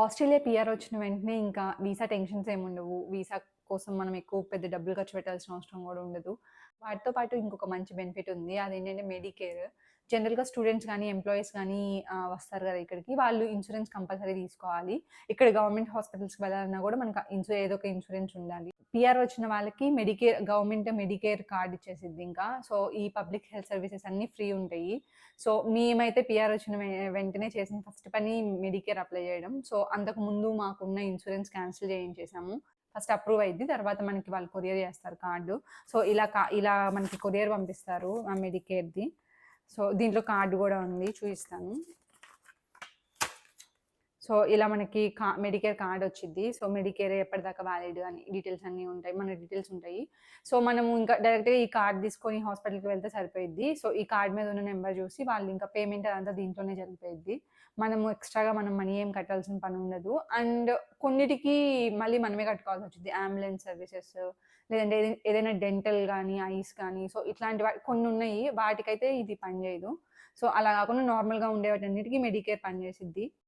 Australia PR వచ్చిన వెంటనే ఇంకా వీసా టెన్షన్స్ ఏముండవు. వీసా కోసం మనం ఎక్కువ పెద్ద డబ్బులు ఖర్చు పెట్టాల్సిన అవసరం గూడా ఉండదు. వాటితో పాటు ఇంకొక మంచి బెనిఫిట్ ఉంది. అదేంటంటే మెడికేర్. జనరల్‌గా స్టూడెంట్స్ గానీ, ఎంప్లాయీస్ గానీ వస్తారు గదా ఇక్కడికి. వాళ్ళు ఇన్స్యూరెన్స్ కంపల్సరీ తీసుకోవాలి. ఇక్కడ గవర్నమెంట్ హాస్పిటల్స్‌కి వెళ్ళాలన్నా గూడా మనకు ఏదో ఒక ఇన్స్యూరెన్స్ ఉండాలి. పీఆర్ వచ్చిన వాళ్ళకి గవర్నమెంట్ మెడికేర్ కార్డ్ ఇచ్చేసిద్ది ఇంకా. సో, ఈ పబ్లిక్ హెల్త్ సర్వీసెస్ అన్నీ ఫ్రీ ఉంటాయి. సో, మేమైతే పీఆర్ వచ్చిన వెంటనే చేసిన ఫస్ట్ పని మెడికేర్ అప్లై చేయడం. సో, అంతకుముందు మాకున్న ఇన్స్యూరెన్స్ క్యాన్సిల్ చేయించేసాము. ఫస్ట్ అప్రూవ్ అయిద్ది. తర్వాత మనకి వాళ్ళు కొరియర్ చేస్తారు కార్డు. సో, ఇలా మనకి కొరియర్ పంపిస్తారు ఆ మెడికేర్‌ది. సో, దీంట్లో కార్డ్ గూడా ఉంది చూయిస్తాను. సో, ఇలా మనకి మెడికేర్ కార్డ్ వచ్చిద్ది. సో, మెడికేర్ ఎప్పటిదాకా వ్యాలిడ్ అని డీటెయిల్స్ అన్నీ ఉంటాయి. మన డీటెయిల్స్ ఉంటాయి. సో, మనము ఇంకా డైరెక్ట్‌గా ఈ కార్డ్ తీసుకొని హాస్పిటల్‌కి వెళ్తే సరిపోయిద్ది. సో, ఈ కార్డ్ మీద ఉన్న నంబర్ చూసి వాళ్ళు ఇంకా పేమెంట్ అదంతా దీంట్లోనే జరిగిపోయిద్ది. మనము ఎక్స్‌ట్రాగా మనం మనీ ఏం కట్టాల్సిన పని ఉండదు. అండ్ కొన్నిటికి మళ్ళీ మనమే కట్టుకోవాల్సి వచ్చిద్ది. అంబులెన్స్ సర్వీసెస్ లేదంటే ఏదైనా డెంటల్ గానీ, ఐస్ కానీ సో, ఇట్లాంటి కొన్ని ఉన్నాయి. వాటికైతే ఇది పనిచేయదు. సో, అలా కాకుండా నార్మల్‌గా ఉండే వాటన్నిటికి మెడికేర్ పనిచేసిద్ది.